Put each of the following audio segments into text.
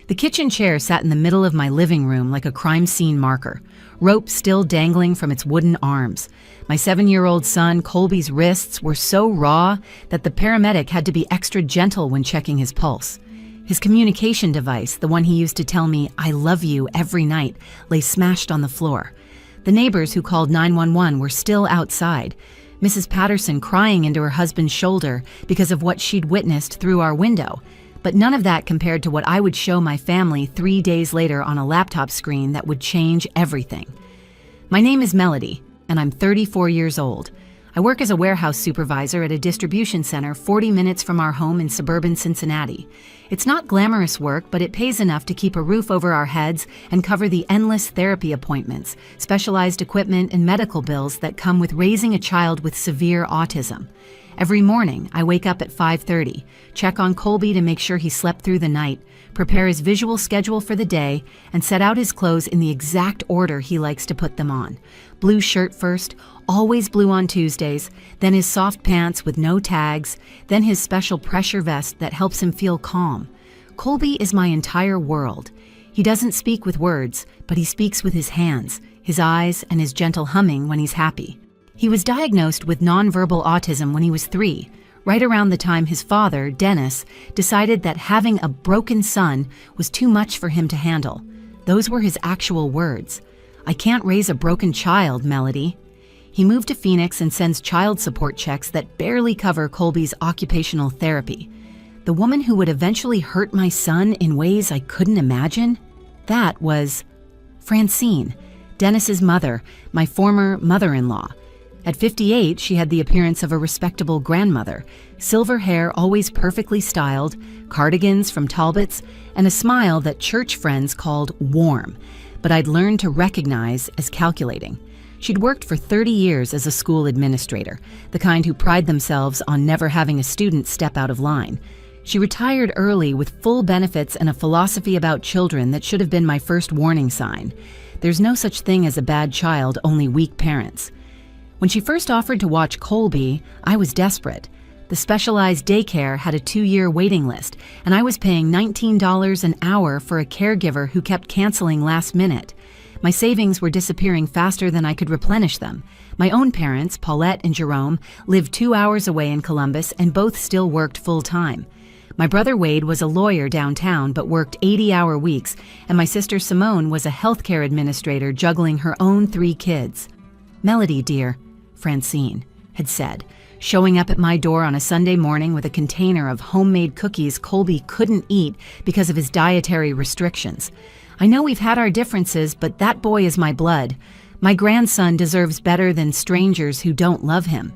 The kitchen chair sat in the middle of my living room like a crime scene marker, rope still dangling from its wooden arms. My 7-year-old son, Colby's wrists were so raw that the paramedic had to be extra gentle when checking his pulse. His communication device, the one he used to tell me, "I love you" every night, lay smashed on the floor. The neighbors who called 911 were still outside, Mrs. Patterson crying into her husband's shoulder because of what she'd witnessed through our window. But none of that compared to what I would show my family 3 days later on a laptop screen that would change everything. My name is Melody, and I'm 34 years old. I work as a warehouse supervisor at a distribution center 40 minutes from our home in suburban Cincinnati. It's not glamorous work, but it pays enough to keep a roof over our heads and cover the endless therapy appointments, specialized equipment, and medical bills that come with raising a child with severe autism. Every morning, I wake up at 5:30, check on Colby to make sure he slept through the night, prepare his visual schedule for the day, and set out his clothes in the exact order he likes to put them on. Blue shirt first, always blue on Tuesdays, then his soft pants with no tags, then his special pressure vest that helps him feel calm. Colby is my entire world. He doesn't speak with words, but he speaks with his hands, his eyes, and his gentle humming when he's happy. He was diagnosed with nonverbal autism when he was 3, right around the time his father, Dennis, decided that having a broken son was too much for him to handle. Those were his actual words. "I can't raise a broken child, Melody." He moved to Phoenix and sends child support checks that barely cover Colby's occupational therapy. The woman who would eventually hurt my son in ways I couldn't imagine? That was Francine, Dennis's mother, my former mother-in-law. At 58, she had the appearance of a respectable grandmother, silver hair always perfectly styled, cardigans from Talbot's, and a smile that church friends called warm, but I'd learned to recognize as calculating. She'd worked for 30 years as a school administrator, the kind who pride themselves on never having a student step out of line. She retired early with full benefits and a philosophy about children that should have been my first warning sign. There's no such thing as a bad child, only weak parents. When she first offered to watch Colby, I was desperate. The specialized daycare had a 2-year waiting list, and I was paying $19 an hour for a caregiver who kept canceling last minute. My savings were disappearing faster than I could replenish them. My own parents, Paulette and Jerome, lived 2 hours away in Columbus and both still worked full-time. My brother Wade was a lawyer downtown but worked 80-hour weeks, and my sister Simone was a healthcare administrator juggling her own 3 kids. "Melody, dear," Francine had said, showing up at my door on a Sunday morning with a container of homemade cookies Colby couldn't eat because of his dietary restrictions. "I know we've had our differences, but that boy is my blood. My grandson deserves better than strangers who don't love him."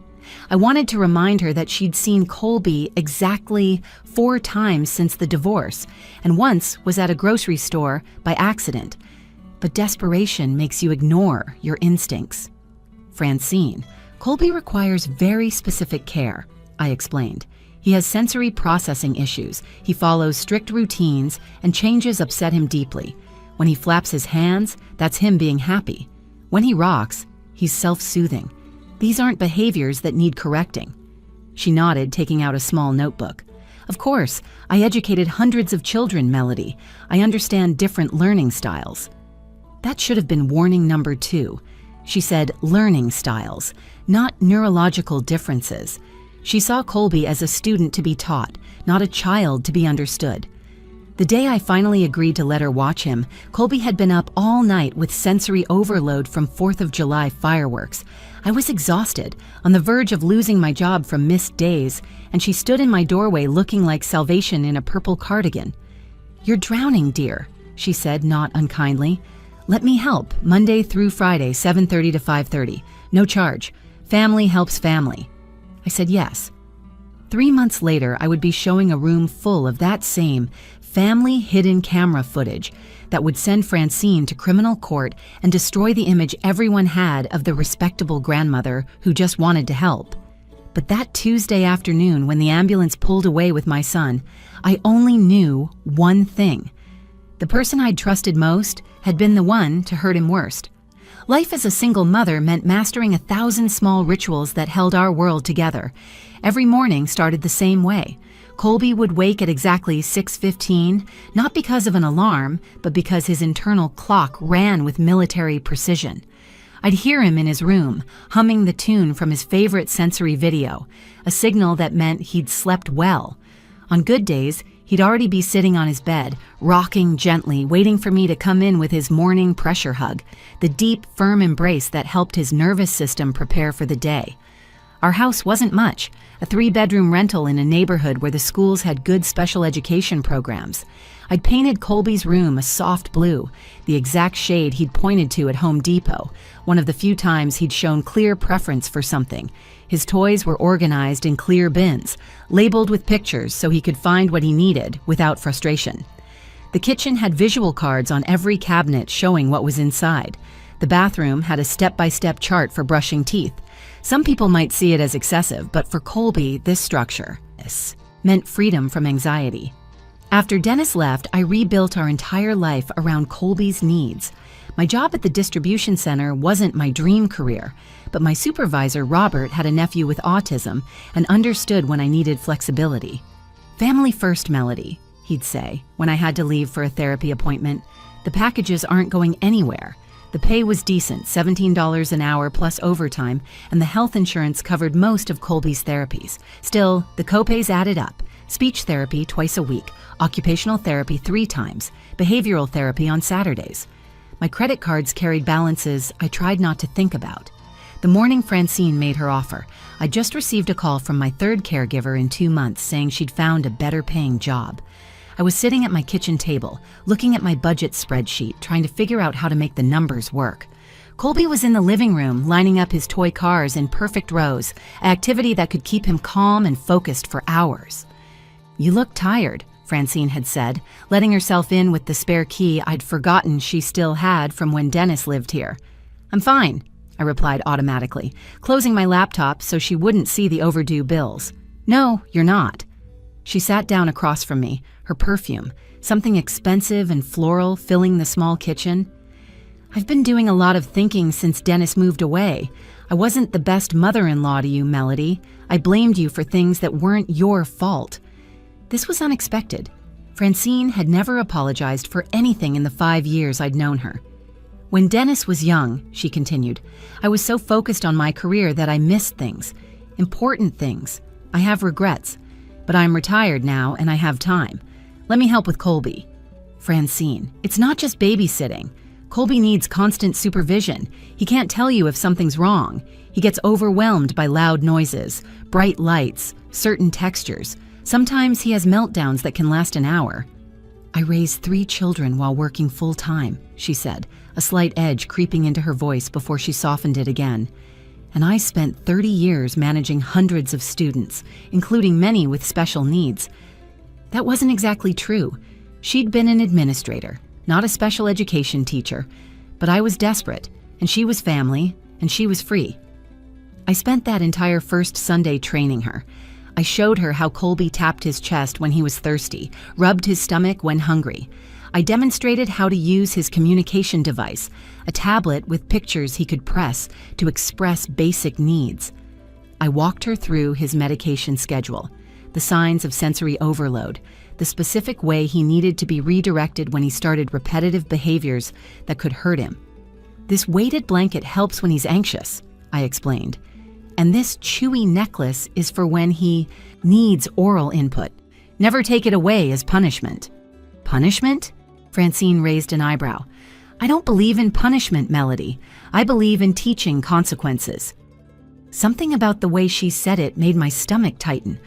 I wanted to remind her that she'd seen Colby exactly 4 times since the divorce, and once was at a grocery store by accident. But desperation makes you ignore your instincts. "Francine, Colby requires very specific care," I explained. "He has sensory processing issues. He follows strict routines, and changes upset him deeply. When he flaps his hands, that's him being happy. When he rocks, he's self-soothing. These aren't behaviors that need correcting." She nodded, taking out a small notebook. "Of course, I educated hundreds of children, Melody. I understand different learning styles." That should have been warning number 2. She said learning styles, not neurological differences. She saw Colby as a student to be taught, not a child to be understood. The day I finally agreed to let her watch him, Colby had been up all night with sensory overload from 4th of July fireworks. I was exhausted, on the verge of losing my job from missed days, and she stood in my doorway looking like Salvation in a purple cardigan. "You're drowning, dear," she said, not unkindly. "Let me help, Monday through Friday, 7:30 to 5:30. No charge. Family helps family." I said yes. 3 months later, I would be showing a room full of that same family hidden camera footage that would send Francine to criminal court and destroy the image everyone had of the respectable grandmother who just wanted to help. But that Tuesday afternoon, when the ambulance pulled away with my son, I only knew one thing. The person I'd trusted most had been the one to hurt him worst. Life as a single mother meant mastering 1,000 small rituals that held our world together. Every morning started the same way. Colby would wake at exactly 6:15, not because of an alarm, but because his internal clock ran with military precision. I'd hear him in his room, humming the tune from his favorite sensory video, a signal that meant he'd slept well. On good days, he'd already be sitting on his bed, rocking gently, waiting for me to come in with his morning pressure hug, the deep, firm embrace that helped his nervous system prepare for the day. Our house wasn't much, a 3-bedroom rental in a neighborhood where the schools had good special education programs. I'd painted Colby's room a soft blue, the exact shade he'd pointed to at Home Depot, one of the few times he'd shown clear preference for something. His toys were organized in clear bins, labeled with pictures so he could find what he needed without frustration. The kitchen had visual cards on every cabinet showing what was inside. The bathroom had a step-by-step chart for brushing teeth. Some people might see it as excessive, but for Colby, this structure meant freedom from anxiety. After Dennis left, I rebuilt our entire life around Colby's needs. My job at the distribution center wasn't my dream career, but my supervisor, Robert, had a nephew with autism and understood when I needed flexibility. "Family first, Melody," he'd say when I had to leave for a therapy appointment. "The packages aren't going anywhere." The pay was decent, $17 an hour plus overtime, and the health insurance covered most of Colby's therapies. Still, the copays added up. Speech therapy twice a week, occupational therapy 3 times, behavioral therapy on Saturdays. My credit cards carried balances I tried not to think about. The morning Francine made her offer, I just received a call from my 3rd caregiver in 2 months saying she'd found a better-paying job. I was sitting at my kitchen table, looking at my budget spreadsheet, trying to figure out how to make the numbers work. Colby was in the living room, lining up his toy cars in perfect rows, an activity that could keep him calm and focused for hours. "You look tired," Francine had said, letting herself in with the spare key I'd forgotten she still had from when Dennis lived here. "I'm fine," I replied automatically, closing my laptop so she wouldn't see the overdue bills. "No, you're not." She sat down across from me, her perfume, something expensive and floral, filling the small kitchen. "I've been doing a lot of thinking since Dennis moved away. I wasn't the best mother-in-law to you, Melody. I blamed you for things that weren't your fault." This was unexpected. Francine had never apologized for anything in the 5 years I'd known her. "When Dennis was young," she continued, "I was so focused on my career that I missed things, important things. I have regrets. But I'm retired now and I have time. Let me help with Colby." "Francine, it's not just babysitting. Colby needs constant supervision. He can't tell you if something's wrong. He gets overwhelmed by loud noises, bright lights, certain textures. Sometimes he has meltdowns that can last an hour." "I raised 3 children while working full-time," she said, a slight edge creeping into her voice before she softened it again. "And I spent 30 years managing hundreds of students, including many with special needs." That wasn't exactly true. She'd been an administrator, not a special education teacher, but I was desperate, and she was family, and she was free. I spent that entire first Sunday training her. I showed her how Colby tapped his chest when he was thirsty, rubbed his stomach when hungry. I demonstrated how to use his communication device, a tablet with pictures he could press to express basic needs. I walked her through his medication schedule, the signs of sensory overload, the specific way he needed to be redirected when he started repetitive behaviors that could hurt him. "This weighted blanket helps when he's anxious," I explained. "And this chewy necklace is for when he needs oral input. Never take it away as punishment." "Punishment?" Francine raised an eyebrow. "I don't believe in punishment, Melody. I believe in teaching consequences." Something about the way she said it made my stomach tighten,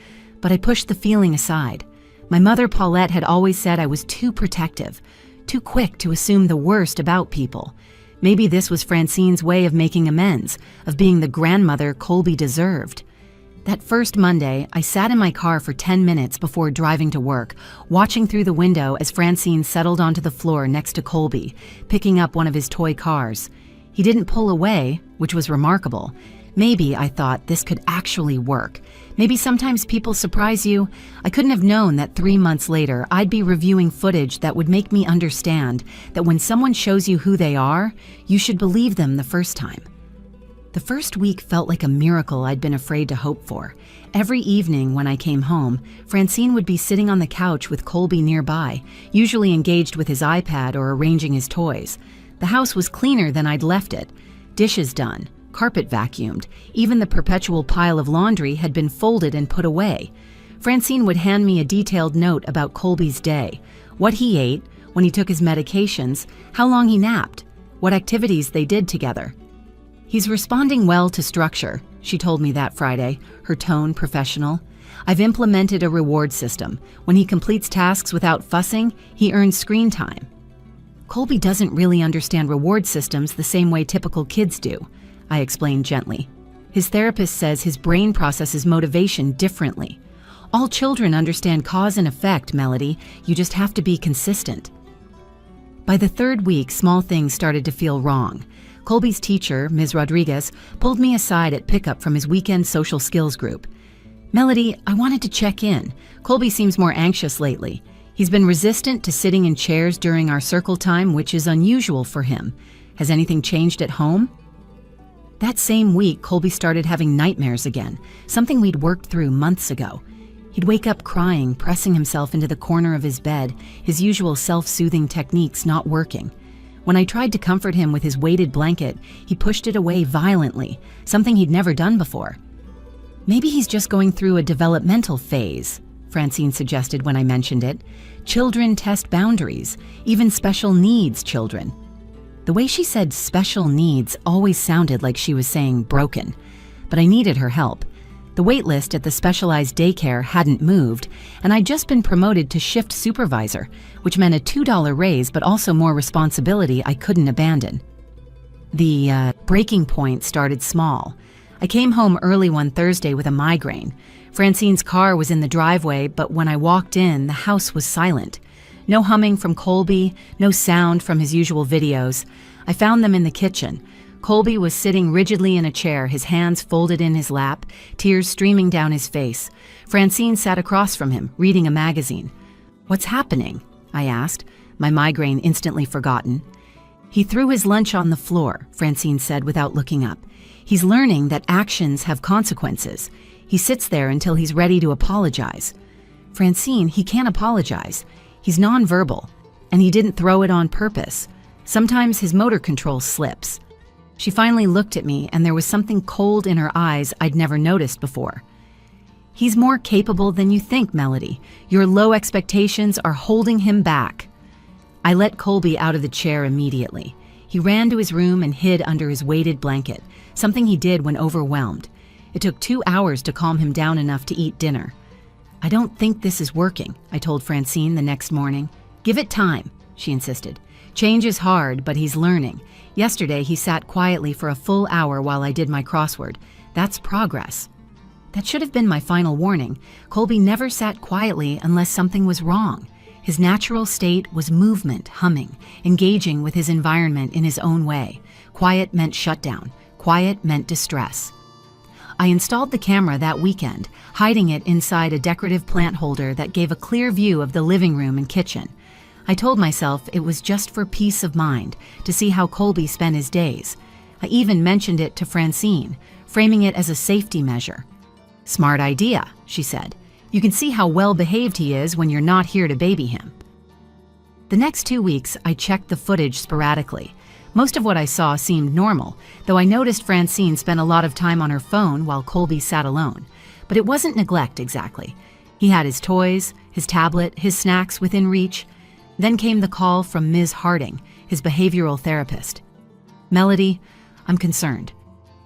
but I pushed the feeling aside. My mother, Paulette, had always said I was too protective, too quick to assume the worst about people. Maybe this was Francine's way of making amends, of being the grandmother Colby deserved. That first Monday, I sat in my car for 10 minutes before driving to work, watching through the window as Francine settled onto the floor next to Colby, picking up one of his toy cars. He didn't pull away, which was remarkable. Maybe, I thought, this could actually work. Maybe sometimes people surprise you. I couldn't have known that 3 months later, I'd be reviewing footage that would make me understand that when someone shows you who they are, you should believe them the first time. The first week felt like a miracle I'd been afraid to hope for. Every evening when I came home, Francine would be sitting on the couch with Colby nearby, usually engaged with his iPad or arranging his toys. The house was cleaner than I'd left it. Dishes done, carpet vacuumed, even the perpetual pile of laundry had been folded and put away. Francine would hand me a detailed note about Colby's day, what he ate, when he took his medications, how long he napped, what activities they did together. "He's responding well to structure," she told me that Friday, her tone professional. "I've implemented a reward system. When he completes tasks without fussing, he earns screen time." "Colby doesn't really understand reward systems the same way typical kids do," I explained gently. "His therapist says his brain processes motivation differently. All children understand cause and effect, Melody. You just have to be consistent." By the third week, small things started to feel wrong. Colby's teacher, Ms. Rodriguez, pulled me aside at pickup from his weekend social skills group. "Melody, I wanted to check in. Colby seems more anxious lately. He's been resistant to sitting in chairs during our circle time, which is unusual for him. Has anything changed at home?" That same week, Colby started having nightmares again, something we'd worked through months ago. He'd wake up crying, pressing himself into the corner of his bed, his usual self-soothing techniques not working. When I tried to comfort him with his weighted blanket, he pushed it away violently, something he'd never done before. "Maybe he's just going through a developmental phase," Francine suggested when I mentioned it. "Children test boundaries, even special needs children." The way she said special needs always sounded like she was saying broken, but I needed her help. The wait list at the specialized daycare hadn't moved, and I'd just been promoted to shift supervisor, which meant a $2 raise but also more responsibility I couldn't abandon. The breaking point started small. I came home early one Thursday with a migraine. Francine's car was in the driveway, but when I walked in, the house was silent. No humming from Colby, no sound from his usual videos. I found them in the kitchen. Colby was sitting rigidly in a chair, his hands folded in his lap, tears streaming down his face. Francine sat across from him, reading a magazine. "What's happening?" I asked, my migraine instantly forgotten. "He threw his lunch on the floor," Francine said without looking up. "He's learning that actions have consequences. He sits there until he's ready to apologize." "Francine, he can't apologize. He's nonverbal, and he didn't throw it on purpose. Sometimes his motor control slips." She finally looked at me, and there was something cold in her eyes I'd never noticed before. "He's more capable than you think, Melody. Your low expectations are holding him back." I let Colby out of the chair immediately. He ran to his room and hid under his weighted blanket, something he did when overwhelmed. It took 2 hours to calm him down enough to eat dinner. "I don't think this is working," I told Francine the next morning. "Give it time," she insisted. "Change is hard, but he's learning. Yesterday, he sat quietly for a full hour while I did my crossword. That's progress." That should have been my final warning. Colby never sat quietly unless something was wrong. His natural state was movement, humming, engaging with his environment in his own way. Quiet meant shutdown. Quiet meant distress. I installed the camera that weekend, hiding it inside a decorative plant holder that gave a clear view of the living room and kitchen. I told myself it was just for peace of mind, to see how Colby spent his days. I even mentioned it to Francine, framing it as a safety measure. "Smart idea," she said. "You can see how well behaved he is when you're not here to baby him." The next 2 weeks, I checked the footage sporadically. Most of what I saw seemed normal, though I noticed Francine spent a lot of time on her phone while Colby sat alone. But it wasn't neglect exactly. He had his toys, his tablet, his snacks within reach. Then came the call from Ms. Harding, his behavioral therapist. "Melody, I'm concerned.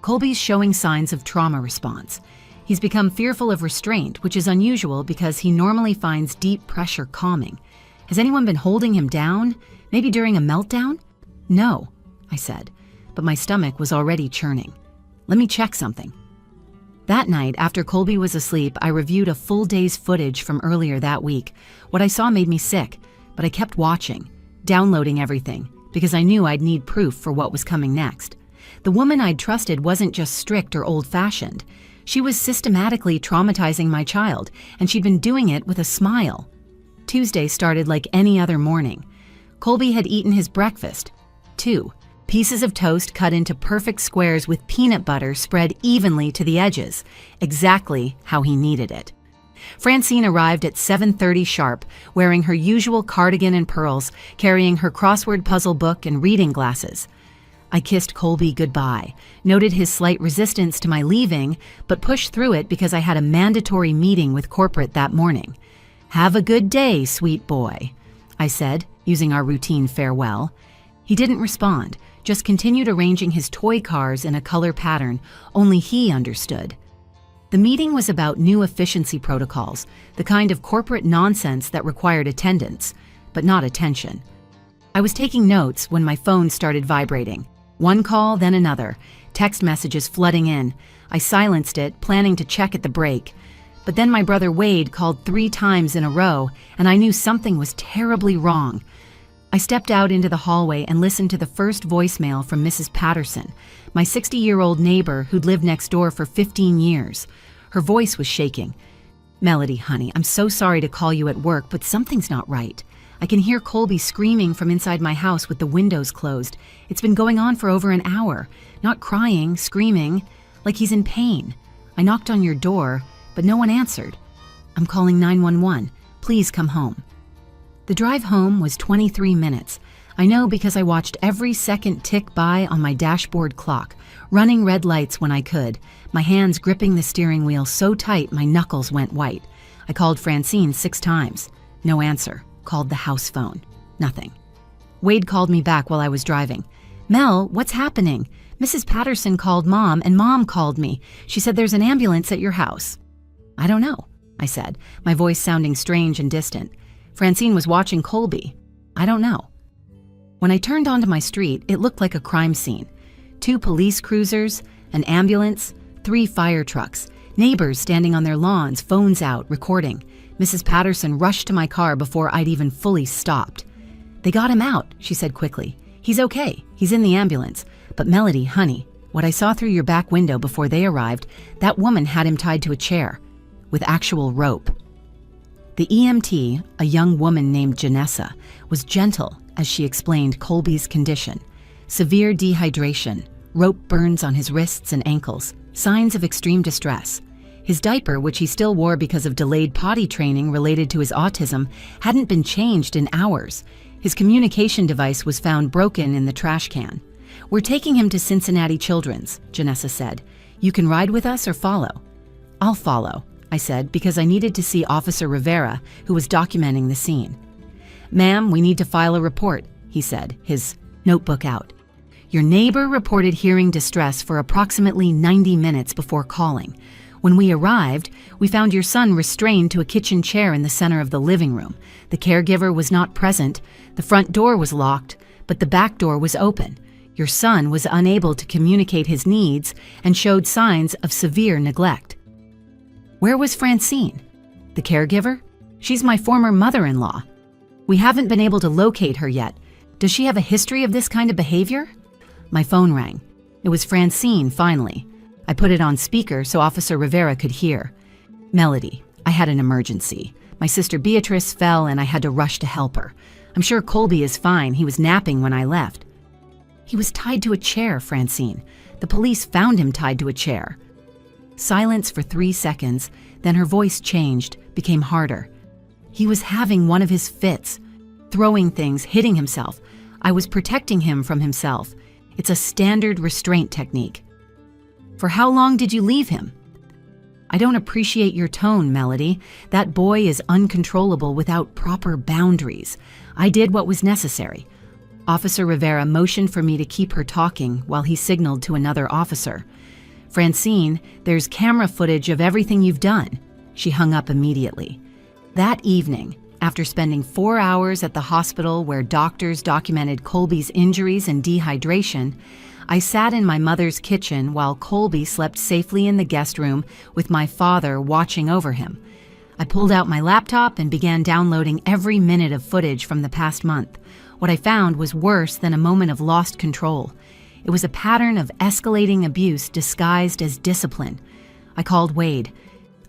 Colby's showing signs of trauma response. He's become fearful of restraint, which is unusual because he normally finds deep pressure calming. Has anyone been holding him down? Maybe during a meltdown?" "No," I said, but my stomach was already churning. "Let me check something." That night, after Colby was asleep, I reviewed a full day's footage from earlier that week. What I saw made me sick, but I kept watching, downloading everything, because I knew I'd need proof for what was coming next. The woman I'd trusted wasn't just strict or old-fashioned. She was systematically traumatizing my child, and she'd been doing it with a smile. Tuesday started like any other morning. Colby had eaten his breakfast. 2. Pieces of toast cut into perfect squares with peanut butter spread evenly to the edges, exactly how he needed it. Francine arrived at 7:30 sharp, wearing her usual cardigan and pearls, carrying her crossword puzzle book and reading glasses. I kissed Colby goodbye, noted his slight resistance to my leaving, but pushed through it because I had a mandatory meeting with corporate that morning. "Have a good day, sweet boy," I said, using our routine farewell. He didn't respond, just continued arranging his toy cars in a color pattern only he understood. The meeting was about new efficiency protocols, the kind of corporate nonsense that required attendance, but not attention. I was taking notes when my phone started vibrating. One call, then another, text messages flooding in. I silenced it, planning to check at the break. But then my brother Wade called 3 times in a row, and I knew something was terribly wrong. I stepped out into the hallway and listened to the first voicemail from Mrs. Patterson, my 60-year-old neighbor who'd lived next door for 15 years. Her voice was shaking. "Melody, honey, I'm so sorry to call you at work, but something's not right. I can hear Colby screaming from inside my house with the windows closed. It's been going on for over an hour. Not crying, screaming, like he's in pain. I knocked on your door, but no one answered. I'm calling 911. Please come home." The drive home was 23 minutes. I know because I watched every second tick by on my dashboard clock, running red lights when I could, my hands gripping the steering wheel so tight my knuckles went white. I called Francine 6 times. No answer. Called the house phone. Nothing. Wade called me back while I was driving. "Mel, what's happening? Mrs. Patterson called Mom, and Mom called me. She said there's an ambulance at your house." "I don't know," I said, my voice sounding strange and distant. "Francine was watching Colby. I don't know." When I turned onto my street, it looked like a crime scene. 2 police cruisers, an ambulance, 3 fire trucks, neighbors standing on their lawns, phones out, recording. Mrs. Patterson rushed to my car before I'd even fully stopped. "They got him out," she said quickly. "He's okay. He's in the ambulance. But Melody, honey, what I saw through your back window before they arrived, that woman had him tied to a chair, with actual rope." The EMT, a young woman named Janessa, was gentle as she explained Colby's condition. Severe dehydration, rope burns on his wrists and ankles, signs of extreme distress. His diaper, which he still wore because of delayed potty training related to his autism, hadn't been changed in hours. His communication device was found broken in the trash can. "We're taking him to Cincinnati Children's," Janessa said. "You can ride with us or follow." "I'll follow," I said, because I needed to see Officer Rivera, who was documenting the scene. "Ma'am, we need to file a report," he said, his notebook out. "Your neighbor reported hearing distress for approximately 90 minutes before calling. When we arrived, we found your son restrained to a kitchen chair in the center of the living room. The caregiver was not present, the front door was locked, but the back door was open. Your son was unable to communicate his needs and showed signs of severe neglect." "Where was Francine?" "The caregiver? She's my former mother-in-law. We haven't been able to locate her yet. Does she have a history of this kind of behavior?" My phone rang. It was Francine, finally. I put it on speaker so Officer Rivera could hear. "Melody, I had an emergency. My sister Beatrice fell and I had to rush to help her. I'm sure Colby is fine. He was napping when I left." "He was tied to a chair, Francine. The police found him tied to a chair." Silence for 3 seconds, then her voice changed, became harder. "He was having one of his fits, throwing things, hitting himself. I was protecting him from himself. It's a standard restraint technique." "For how long did you leave him?" "I don't appreciate your tone, Melody. That boy is uncontrollable without proper boundaries. I did what was necessary." Officer Rivera motioned for me to keep her talking while he signaled to another officer. "Francine, there's camera footage of everything you've done." She hung up immediately. That evening, after spending 4 hours at the hospital where doctors documented Colby's injuries and dehydration, I sat in my mother's kitchen while Colby slept safely in the guest room with my father watching over him. I pulled out my laptop and began downloading every minute of footage from the past month. What I found was worse than a moment of lost control. It was a pattern of escalating abuse disguised as discipline. I called Wade.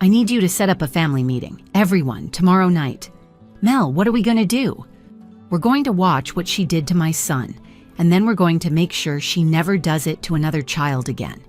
"I need you to set up a family meeting. Everyone, tomorrow night." "Mel, what are we going to do?" "We're going to watch what she did to my son. and then we're going to make sure she never does it to another child again.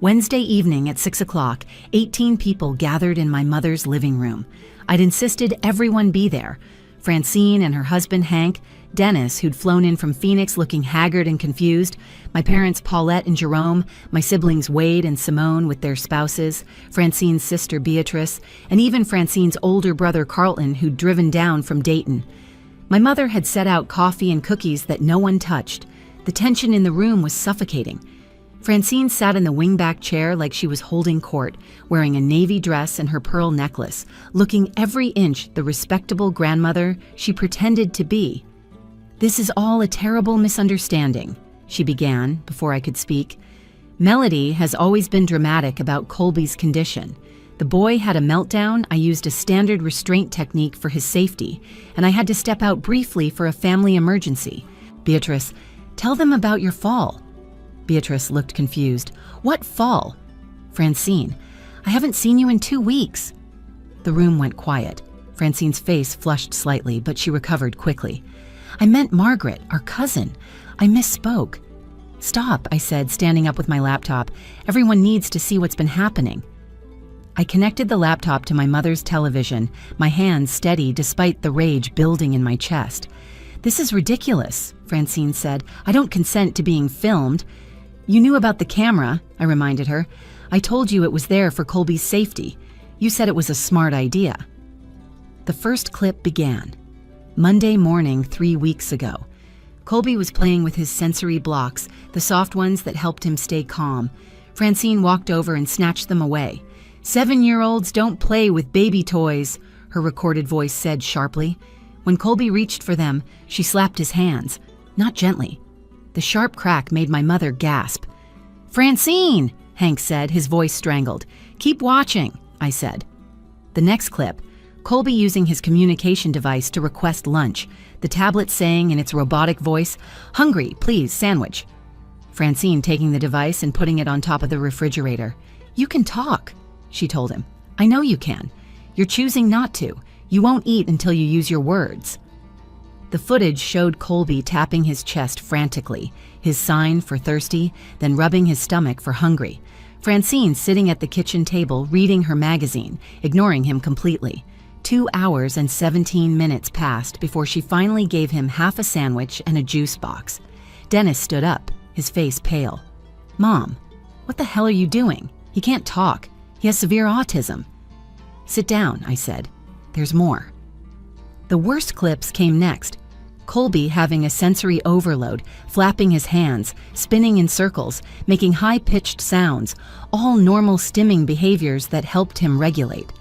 Wednesday evening at 6 o'clock, 18 people gathered in my mother's living room. I'd insisted everyone be there. Francine and her husband, Hank, Dennis, who'd flown in from Phoenix looking haggard and confused, my parents Paulette and Jerome, my siblings Wade and Simone with their spouses, Francine's sister Beatrice, and even Francine's older brother Carlton, who'd driven down from Dayton. My mother had set out coffee and cookies that no one touched. The tension in the room was suffocating. Francine sat in the wingback chair like she was holding court, wearing a navy dress and her pearl necklace, looking every inch the respectable grandmother she pretended to be. "This is all a terrible misunderstanding," she began before I could speak. "Melody has always been dramatic about Colby's condition. The boy had a meltdown. I used a standard restraint technique for his safety, and I had to step out briefly for a family emergency. Beatrice, tell them about your fall." Beatrice looked confused. "What fall?" "Francine, I haven't seen you in 2 weeks." The room went quiet. Francine's face flushed slightly, but she recovered quickly. "I meant Margaret, our cousin. I misspoke." "Stop," I said, standing up with my laptop. "Everyone needs to see what's been happening." I connected the laptop to my mother's television, my hands steady despite the rage building in my chest. "This is ridiculous," Francine said. "I don't consent to being filmed." "You knew about the camera," I reminded her. "I told you it was there for Colby's safety. You said it was a smart idea." The first clip began. Monday morning 3 weeks ago. Colby was playing with his sensory blocks, the soft ones that helped him stay calm. Francine walked over and snatched them away. "7-year-olds don't play with baby toys," her recorded voice said sharply. When Colby reached for them, she slapped his hands, not gently. The sharp crack made my mother gasp. "Francine," Hank said, his voice strangled. "Keep watching," I said. The next clip, Colby using his communication device to request lunch, the tablet saying in its robotic voice, "Hungry, please, sandwich." Francine taking the device and putting it on top of the refrigerator. "You can talk," she told him. "I know you can. You're choosing not to. You won't eat until you use your words." The footage showed Colby tapping his chest frantically, his sign for thirsty, then rubbing his stomach for hungry. Francine sitting at the kitchen table reading her magazine, ignoring him completely. 2 hours and 17 minutes passed before she finally gave him half a sandwich and a juice box. Dennis stood up, his face pale. "Mom, what the hell are you doing? He can't talk. He has severe autism." "Sit down," I said. "There's more." The worst clips came next. Colby having a sensory overload, flapping his hands, spinning in circles, making high-pitched sounds, all normal stimming behaviors that helped him regulate.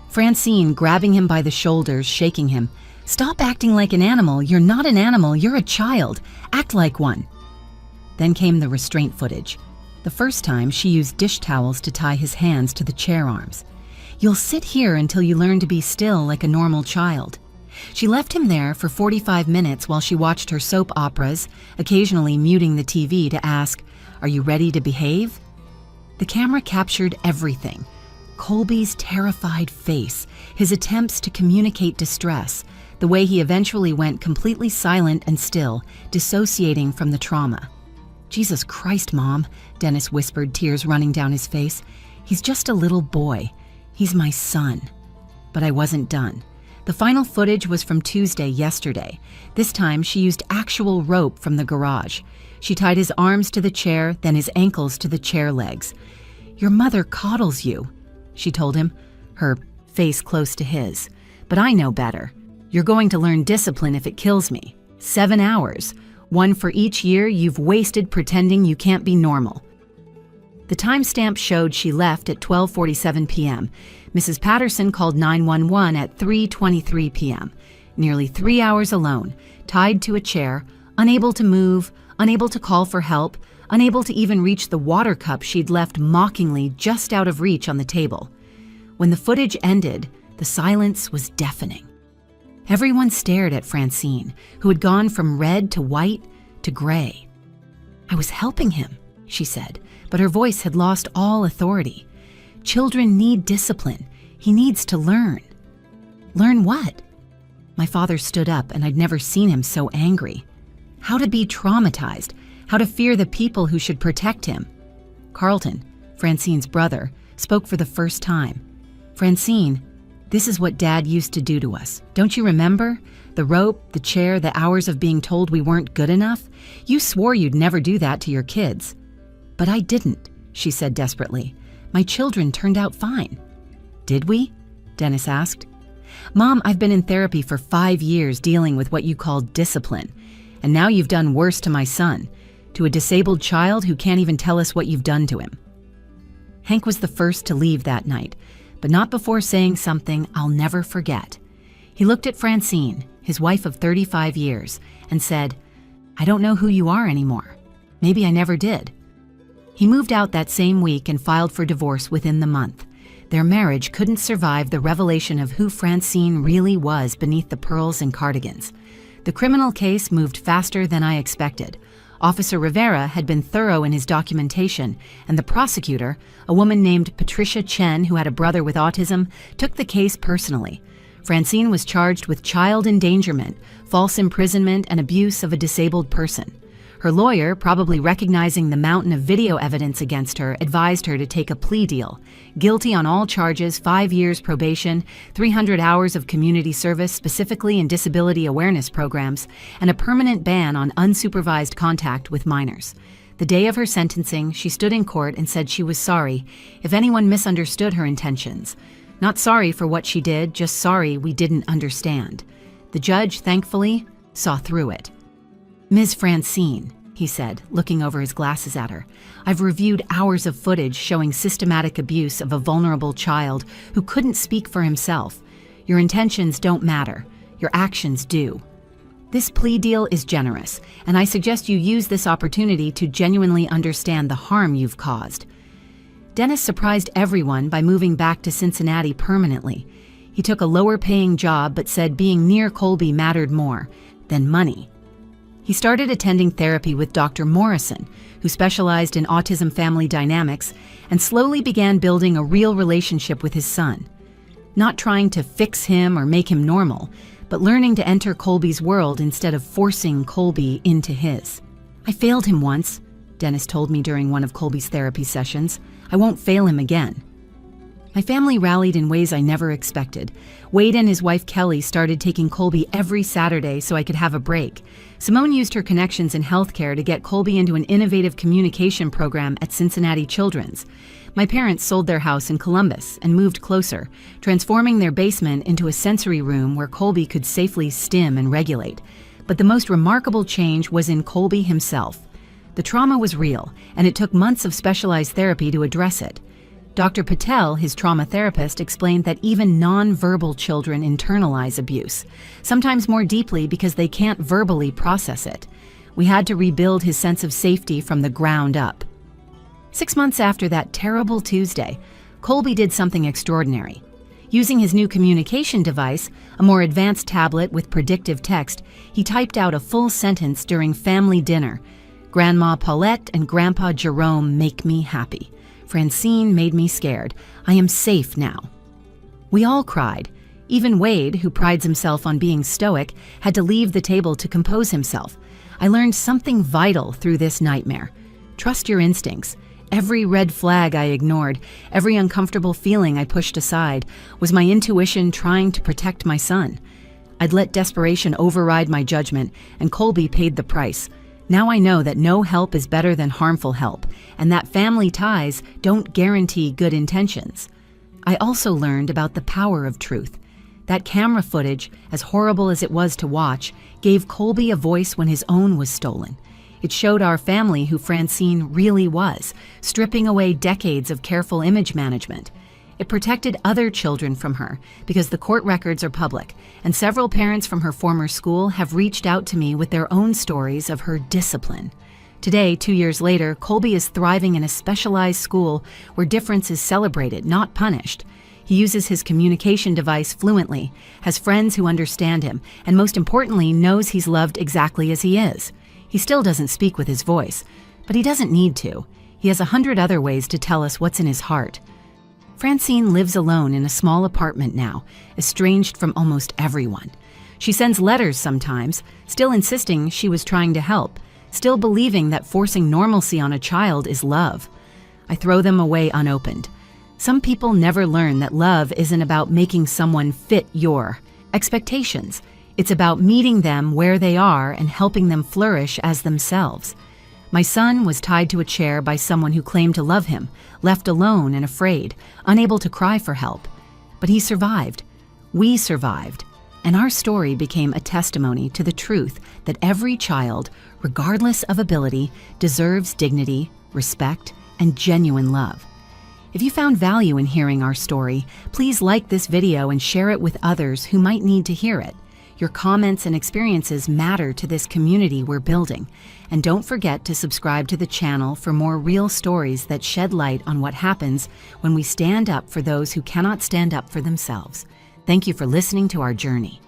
Francine grabbing him by the shoulders, shaking him. "Stop acting like an animal. You're not an animal. You're a child. Act like one." Then came the restraint footage. The first time, she used dish towels to tie his hands to the chair arms. "You'll sit here until you learn to be still like a normal child." She left him there for 45 minutes while she watched her soap operas, occasionally muting the TV to ask, "Are you ready to behave?" The camera captured everything. Colby's terrified face, his attempts to communicate distress, the way he eventually went completely silent and still, dissociating from the trauma. "Jesus Christ, Mom," Dennis whispered, tears running down his face. "He's just a little boy. He's my son." But I wasn't done. The final footage was from Tuesday, yesterday. This time, she used actual rope from the garage. She tied his arms to the chair, then his ankles to the chair legs. "Your mother coddles you," she told him, her face close to his. "But I know better. You're going to learn discipline if it kills me. 7 hours. 1 for each year you've wasted pretending you can't be normal." The timestamp showed she left at 12:47 p.m. Mrs. Patterson called 911 at 3:23 p.m. Nearly 3 hours alone, tied to a chair, unable to move, unable to call for help, unable to even reach the water cup she'd left mockingly just out of reach on the table. When the footage ended, the silence was deafening. Everyone stared at Francine, who had gone from red to white to gray. "I was helping him," she said, but her voice had lost all authority. "Children need discipline. He needs to learn." "Learn what?" My father stood up, and I'd never seen him so angry. how to be traumatized, how to fear the people who should protect him. Carlton, Francine's brother, spoke for the first time. "Francine, this is what Dad used to do to us. Don't you remember? The rope, the chair, the hours of being told we weren't good enough. You swore you'd never do that to your kids." "But I didn't," she said desperately. "My children turned out fine." "Did we?" Dennis asked. "Mom, I've been in therapy for 5 years dealing with what you call discipline. And now you've done worse to my son, to a disabled child who can't even tell us what you've done to him." Hank was the first to leave that night, but not before saying something I'll never forget. He looked at Francine, his wife of 35 years, and said, "I don't know who you are anymore. Maybe I never did." He moved out that same week and filed for divorce within the month. Their marriage couldn't survive the revelation of who Francine really was beneath the pearls and cardigans. The criminal case moved faster than I expected. Officer Rivera had been thorough in his documentation, and the prosecutor, a woman named Patricia Chen who had a brother with autism, took the case personally. Francine was charged with child endangerment, false imprisonment, and abuse of a disabled person. Her lawyer, probably recognizing the mountain of video evidence against her, advised her to take a plea deal. Guilty on all charges, 5 years probation, 300 hours of community service, specifically in disability awareness programs, and a permanent ban on unsupervised contact with minors. The day of her sentencing, she stood in court and said she was sorry if anyone misunderstood her intentions. Not sorry for what she did, just sorry we didn't understand. The judge, thankfully, saw through it. "Ms. Francine," he said, looking over his glasses at her, "I've reviewed hours of footage showing systematic abuse of a vulnerable child who couldn't speak for himself. Your intentions don't matter. Your actions do. This plea deal is generous, and I suggest you use this opportunity to genuinely understand the harm you've caused." Dennis surprised everyone by moving back to Cincinnati permanently. He took a lower-paying job but said being near Colby mattered more than money. He started attending therapy with Dr. Morrison, who specialized in autism family dynamics, and slowly began building a real relationship with his son. Not trying to fix him or make him normal, but learning to enter Colby's world instead of forcing Colby into his. "I failed him once," Dennis told me during one of Colby's therapy sessions. "I won't fail him again." My family rallied in ways I never expected. Wade and his wife Kelly started taking Colby every Saturday so I could have a break. Simone used her connections in healthcare to get Colby into an innovative communication program at Cincinnati Children's. My parents sold their house in Columbus and moved closer, transforming their basement into a sensory room where Colby could safely stim and regulate. But the most remarkable change was in Colby himself. The trauma was real, and it took months of specialized therapy to address it. Dr. Patel, his trauma therapist, explained that even non-verbal children internalize abuse, sometimes more deeply because they can't verbally process it. We had to rebuild his sense of safety from the ground up. 6 months after that terrible Tuesday, Colby did something extraordinary. Using his new communication device, a more advanced tablet with predictive text, he typed out a full sentence during family dinner. "Grandma Paulette and Grandpa Jerome make me happy. Francine made me scared. I am safe now." We all cried. Even Wade, who prides himself on being stoic, had to leave the table to compose himself. I learned something vital through this nightmare. Trust your instincts. Every red flag I ignored, every uncomfortable feeling I pushed aside, was my intuition trying to protect my son. I'd let desperation override my judgment, and Colby paid the price. Now I know that no help is better than harmful help, and that family ties don't guarantee good intentions. I also learned about the power of truth. That camera footage, as horrible as it was to watch, gave Colby a voice when his own was stolen. It showed our family who Francine really was, stripping away decades of careful image management. It protected other children from her because the court records are public, and several parents from her former school have reached out to me with their own stories of her discipline. Today, 2 years later, Colby is thriving in a specialized school where difference is celebrated, not punished. He uses his communication device fluently, has friends who understand him, and most importantly, knows he's loved exactly as he is. He still doesn't speak with his voice, but he doesn't need to. He has 100 other ways to tell us what's in his heart. Francine lives alone in a small apartment now, estranged from almost everyone. She sends letters sometimes, still insisting she was trying to help, still believing that forcing normalcy on a child is love. I throw them away unopened. Some people never learn that love isn't about making someone fit your expectations. It's about meeting them where they are and helping them flourish as themselves. My son was tied to a chair by someone who claimed to love him, left alone and afraid, unable to cry for help. But he survived. We survived. And our story became a testimony to the truth that every child, regardless of ability, deserves dignity, respect, and genuine love. If you found value in hearing our story, please like this video and share it with others who might need to hear it. Your comments and experiences matter to this community we're building. And don't forget to subscribe to the channel for more real stories that shed light on what happens when we stand up for those who cannot stand up for themselves. Thank you for listening to our journey.